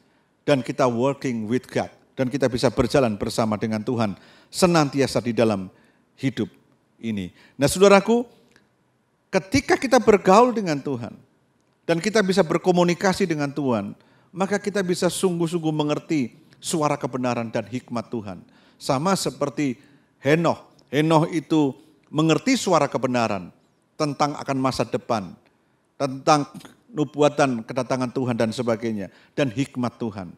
Dan kita working with God. Dan kita bisa berjalan bersama dengan Tuhan senantiasa di dalam hidup ini. Nah, saudaraku, ketika kita bergaul dengan Tuhan dan kita bisa berkomunikasi dengan Tuhan, maka kita bisa sungguh-sungguh mengerti suara kebenaran dan hikmat Tuhan. Sama seperti Henokh. Henokh itu mengerti suara kebenaran tentang akan masa depan, tentang nubuatan kedatangan Tuhan dan sebagainya, dan hikmat Tuhan.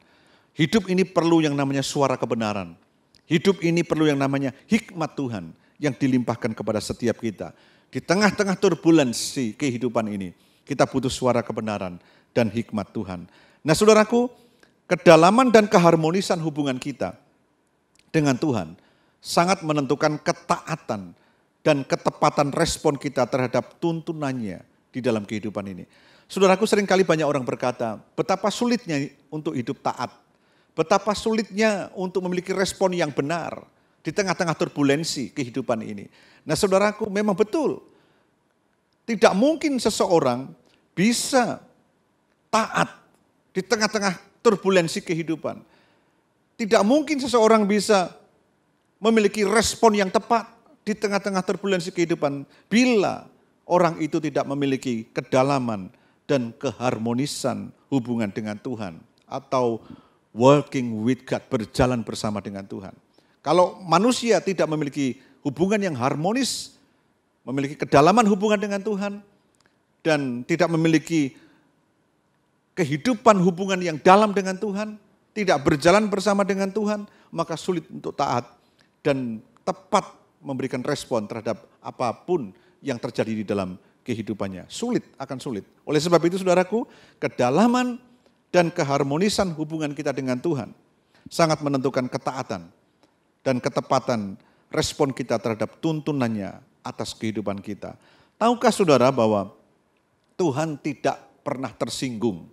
Hidup ini perlu yang namanya suara kebenaran. Hidup ini perlu yang namanya hikmat Tuhan yang dilimpahkan kepada setiap kita. Di tengah-tengah turbulensi kehidupan ini, kita butuh suara kebenaran dan hikmat Tuhan. Nah, saudaraku, kedalaman dan keharmonisan hubungan kita dengan Tuhan sangat menentukan ketaatan dan ketepatan respon kita terhadap tuntunannya di dalam kehidupan ini. Saudaraku, seringkali banyak orang berkata, betapa sulitnya untuk hidup taat. Betapa sulitnya untuk memiliki respon yang benar di tengah-tengah turbulensi kehidupan ini. Nah, saudaraku, memang betul. Tidak mungkin seseorang bisa taat di tengah-tengah turbulensi kehidupan. Tidak mungkin seseorang bisa memiliki respon yang tepat di tengah-tengah turbulensi kehidupan bila orang itu tidak memiliki kedalaman dan keharmonisan hubungan dengan Tuhan atau working with God, berjalan bersama dengan Tuhan. Kalau manusia tidak memiliki hubungan yang harmonis, memiliki kedalaman hubungan dengan Tuhan, dan tidak memiliki kehidupan hubungan yang dalam dengan Tuhan, tidak berjalan bersama dengan Tuhan, maka sulit untuk taat dan tepat memberikan respon terhadap apapun yang terjadi di dalam kehidupannya. Sulit, akan sulit. Oleh sebab itu, saudaraku, kedalaman dan keharmonisan hubungan kita dengan Tuhan sangat menentukan ketaatan dan ketepatan respon kita terhadap tuntunannya atas kehidupan kita. Tahukah saudara bahwa Tuhan tidak pernah tersinggung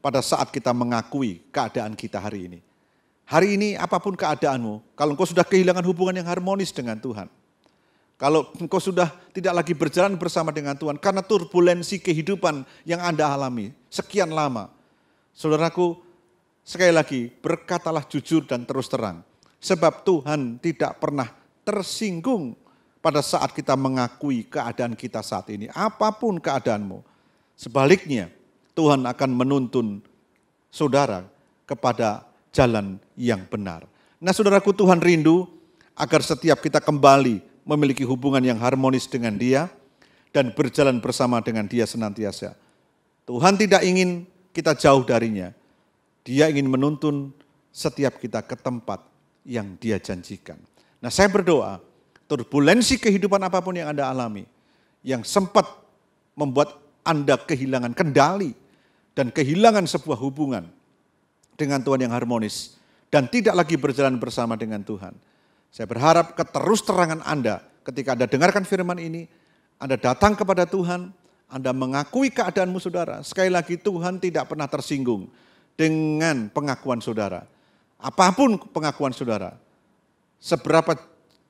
pada saat kita mengakui keadaan kita hari ini. Hari ini apapun keadaanmu, kalau engkau sudah kehilangan hubungan yang harmonis dengan Tuhan, kalau engkau sudah tidak lagi berjalan bersama dengan Tuhan karena turbulensi kehidupan yang Anda alami sekian lama, saudaraku, sekali lagi berkatalah jujur dan terus terang. Sebab Tuhan tidak pernah tersinggung pada saat kita mengakui keadaan kita saat ini. Apapun keadaanmu. Sebaliknya, Tuhan akan menuntun saudara kepada jalan yang benar. Nah, saudaraku, Tuhan rindu agar setiap kita kembali memiliki hubungan yang harmonis dengan Dia dan berjalan bersama dengan Dia senantiasa. Tuhan tidak ingin kita jauh darinya. Dia ingin menuntun setiap kita ke tempat yang Dia janjikan. Nah, saya berdoa, turbulensi kehidupan apapun yang Anda alami, yang sempat membuat Anda kehilangan kendali dan kehilangan sebuah hubungan dengan Tuhan yang harmonis dan tidak lagi berjalan bersama dengan Tuhan. Saya berharap keterus-terangan Anda ketika Anda dengarkan firman ini, Anda datang kepada Tuhan, Anda mengakui keadaanmu saudara. Sekali lagi, Tuhan tidak pernah tersinggung dengan pengakuan saudara. Apapun pengakuan saudara, seberapa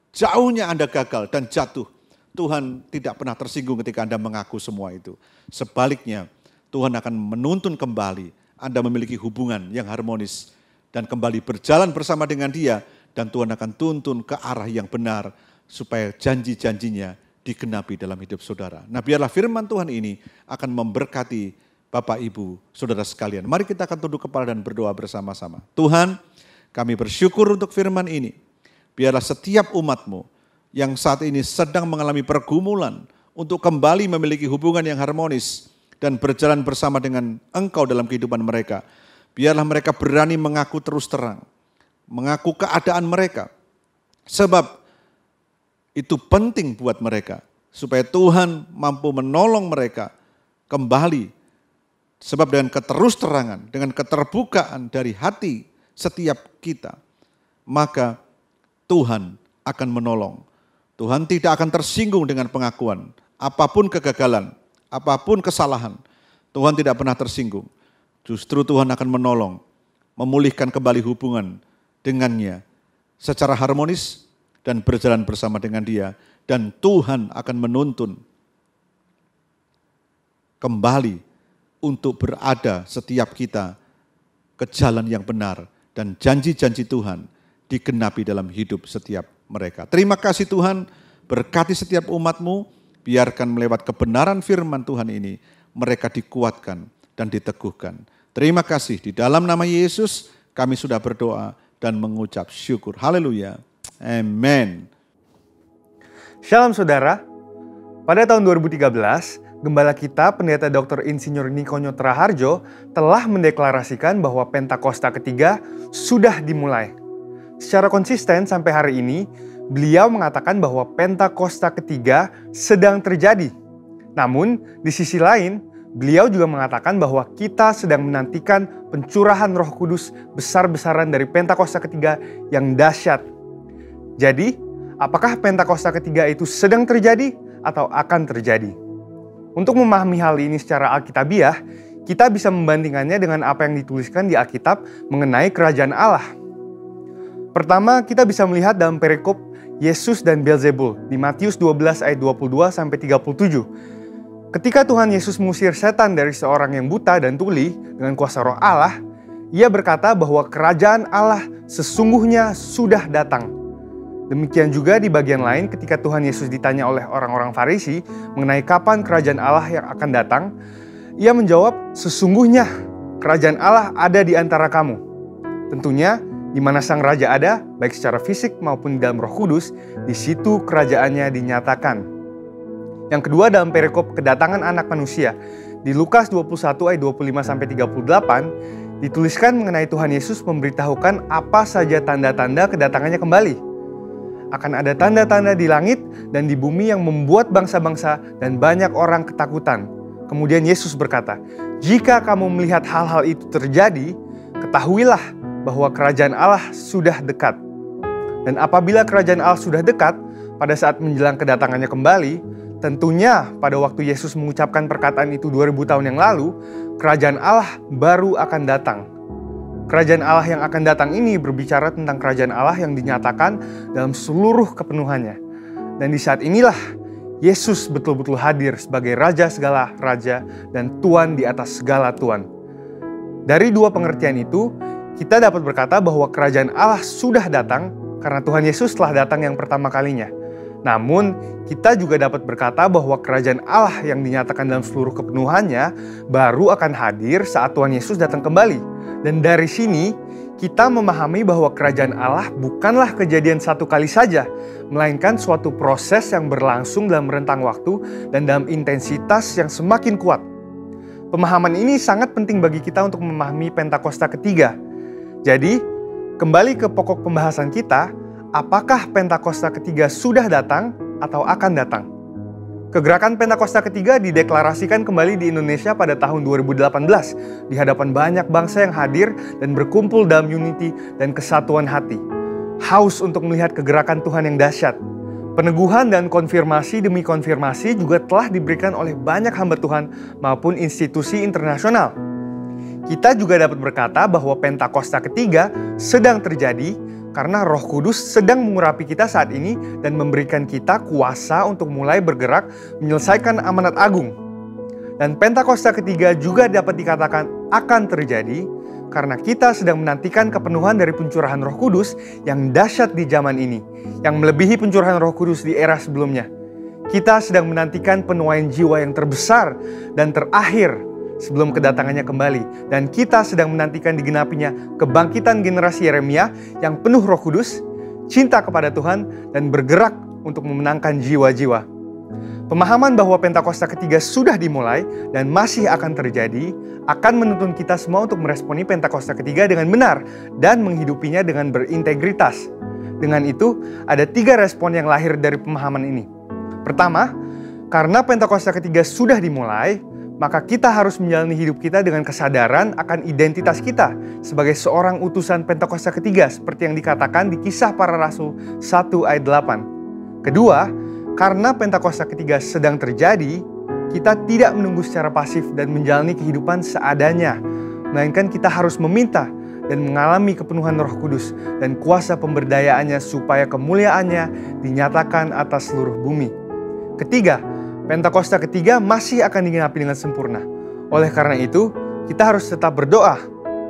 jauhnya Anda gagal dan jatuh, Tuhan tidak pernah tersinggung ketika Anda mengaku semua itu. Sebaliknya, Tuhan akan menuntun kembali Anda memiliki hubungan yang harmonis dan kembali berjalan bersama dengan Dia dan Tuhan akan tuntun ke arah yang benar supaya janji-janjinya digenapi dalam hidup saudara. Nah, biarlah firman Tuhan ini akan memberkati Bapak, Ibu, saudara sekalian. Mari kita akan tunduk kepala dan berdoa bersama-sama. Tuhan, kami bersyukur untuk firman ini. Biarlah setiap umat-Mu yang saat ini sedang mengalami pergumulan untuk kembali memiliki hubungan yang harmonis dan berjalan bersama dengan Engkau dalam kehidupan mereka. Biarlah mereka berani mengaku terus terang, mengaku keadaan mereka. Sebab itu penting buat mereka, supaya Tuhan mampu menolong mereka kembali. Sebab dengan keterus-terangan, dengan keterbukaan dari hati setiap kita, maka Tuhan akan menolong. Tuhan tidak akan tersinggung dengan pengakuan. Apapun kegagalan, apapun kesalahan, Tuhan tidak pernah tersinggung. Justru Tuhan akan menolong, memulihkan kembali hubungan dengannya secara harmonis dan berjalan bersama dengan Dia. Dan Tuhan akan menuntun kembali untuk berada setiap kita ke jalan yang benar. Dan janji-janji Tuhan digenapi dalam hidup setiap mereka. Terima kasih Tuhan, berkati setiap umat-Mu, biarkan melewat kebenaran firman Tuhan ini, mereka dikuatkan dan diteguhkan. Terima kasih, di dalam nama Yesus kami sudah berdoa dan mengucap syukur. Haleluya. Amen. Shalom saudara, pada tahun 2013, Gembala kita, Pendeta Dr. Insinyur Nikonyo Traharjo, telah mendeklarasikan bahwa Pentakosta ketiga sudah dimulai. Secara konsisten sampai hari ini, beliau mengatakan bahwa Pentakosta ketiga sedang terjadi. Namun, di sisi lain, beliau juga mengatakan bahwa kita sedang menantikan pencurahan Roh Kudus besar-besaran dari Pentakosta ketiga yang dahsyat. Jadi, apakah Pentakosta ketiga itu sedang terjadi atau akan terjadi? Untuk memahami hal ini secara alkitabiah, kita bisa membandingkannya dengan apa yang dituliskan di Alkitab mengenai kerajaan Allah. Pertama, kita bisa melihat dalam perikop Yesus dan Beelzebul di Matius 12 ayat 22-37. Ketika Tuhan Yesus mengusir setan dari seorang yang buta dan tuli dengan kuasa Roh Allah, Ia berkata bahwa kerajaan Allah sesungguhnya sudah datang. Demikian juga di bagian lain ketika Tuhan Yesus ditanya oleh orang-orang Farisi mengenai kapan kerajaan Allah yang akan datang, Ia menjawab, sesungguhnya kerajaan Allah ada di antara kamu. Tentunya, di mana sang raja ada, baik secara fisik maupun di dalam Roh Kudus, di situ kerajaannya dinyatakan. Yang kedua dalam perikop kedatangan anak manusia, di Lukas 21 ayat 25-38, dituliskan mengenai Tuhan Yesus memberitahukan apa saja tanda-tanda kedatangannya kembali. Akan ada tanda-tanda di langit dan di bumi yang membuat bangsa-bangsa dan banyak orang ketakutan. Kemudian Yesus berkata, jika kamu melihat hal-hal itu terjadi, ketahuilah bahwa kerajaan Allah sudah dekat. Dan apabila kerajaan Allah sudah dekat, pada saat menjelang kedatangannya kembali, tentunya pada waktu Yesus mengucapkan perkataan itu 2000 tahun yang lalu, kerajaan Allah baru akan datang. Kerajaan Allah yang akan datang ini berbicara tentang kerajaan Allah yang dinyatakan dalam seluruh kepenuhannya. Dan di saat inilah Yesus betul-betul hadir sebagai Raja segala Raja dan Tuan di atas segala Tuan. Dari dua pengertian itu, kita dapat berkata bahwa kerajaan Allah sudah datang karena Tuhan Yesus telah datang yang pertama kalinya. Namun, kita juga dapat berkata bahwa kerajaan Allah yang dinyatakan dalam seluruh kepenuhannya baru akan hadir saat Tuhan Yesus datang kembali. Dan dari sini, kita memahami bahwa kerajaan Allah bukanlah kejadian satu kali saja, melainkan suatu proses yang berlangsung dalam rentang waktu dan dalam intensitas yang semakin kuat. Pemahaman ini sangat penting bagi kita untuk memahami Pentakosta ketiga. Jadi, kembali ke pokok pembahasan kita, apakah Pentakosta ketiga sudah datang atau akan datang? Kegerakan Pentakosta ketiga dideklarasikan kembali di Indonesia pada tahun 2018 di hadapan banyak bangsa yang hadir dan berkumpul dalam unity dan kesatuan hati. Haus untuk melihat kegerakan Tuhan yang dahsyat. Peneguhan dan konfirmasi demi konfirmasi juga telah diberikan oleh banyak hamba Tuhan maupun institusi internasional. Kita juga dapat berkata bahwa Pentakosta ketiga sedang terjadi karena Roh Kudus sedang mengurapi kita saat ini dan memberikan kita kuasa untuk mulai bergerak menyelesaikan amanat agung. Dan Pentakosta ketiga juga dapat dikatakan akan terjadi karena kita sedang menantikan kepenuhan dari pencurahan Roh Kudus yang dahsyat di zaman ini, yang melebihi pencurahan Roh Kudus di era sebelumnya. Kita sedang menantikan penuaian jiwa yang terbesar dan terakhir sebelum kedatangannya kembali. Dan kita sedang menantikan digenapinya kebangkitan generasi Yeremia yang penuh Roh Kudus, cinta kepada Tuhan, dan bergerak untuk memenangkan jiwa-jiwa. Pemahaman bahwa Pentakosta ketiga sudah dimulai dan masih akan terjadi akan menuntun kita semua untuk meresponi Pentakosta ketiga dengan benar dan menghidupinya dengan berintegritas. Dengan itu, ada 3 respon yang lahir dari pemahaman ini. Pertama, karena Pentakosta ketiga sudah dimulai, maka kita harus menjalani hidup kita dengan kesadaran akan identitas kita sebagai seorang utusan Pentakosta ketiga seperti yang dikatakan di Kisah Para Rasul 1 ayat 8. Kedua, karena Pentakosta ketiga sedang terjadi, kita tidak menunggu secara pasif dan menjalani kehidupan seadanya, melainkan kita harus meminta dan mengalami kepenuhan Roh Kudus dan kuasa pemberdayaannya supaya kemuliaannya dinyatakan atas seluruh bumi. Ketiga, Pentakosta ketiga masih akan digenapi dengan sempurna. Oleh karena itu, kita harus tetap berdoa,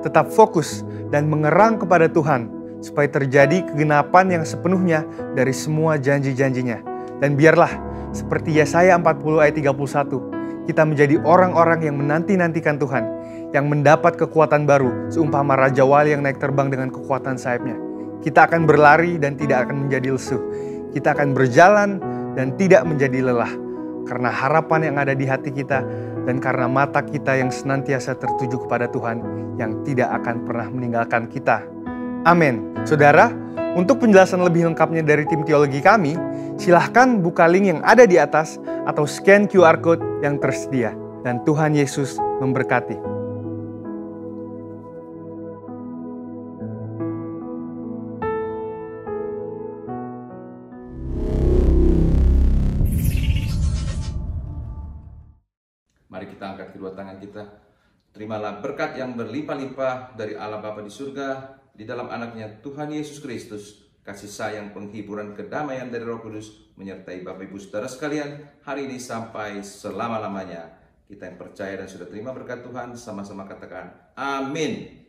tetap fokus, dan mengerang kepada Tuhan supaya terjadi kegenapan yang sepenuhnya dari semua janji-janjinya. Dan biarlah seperti Yesaya 40 ayat 31, kita menjadi orang-orang yang menanti-nantikan Tuhan, yang mendapat kekuatan baru seumpama Raja Wali yang naik terbang dengan kekuatan sayapnya. Kita akan berlari dan tidak akan menjadi lesu. Kita akan berjalan dan tidak menjadi lelah. Karena harapan yang ada di hati kita dan karena mata kita yang senantiasa tertuju kepada Tuhan yang tidak akan pernah meninggalkan kita. Amin. Saudara, untuk penjelasan lebih lengkapnya dari tim teologi kami, silahkan buka link yang ada di atas atau scan QR Code yang tersedia. Dan Tuhan Yesus memberkati. Mari kita angkat kedua tangan kita. Terimalah berkat yang berlimpah-limpah dari Allah Bapa di surga, di dalam anaknya Tuhan Yesus Kristus. Kasih sayang, penghiburan, kedamaian dari Roh Kudus menyertai Bapak Ibu Saudara sekalian hari ini sampai selama-lamanya. Kita yang percaya dan sudah terima berkat Tuhan sama-sama katakan amin.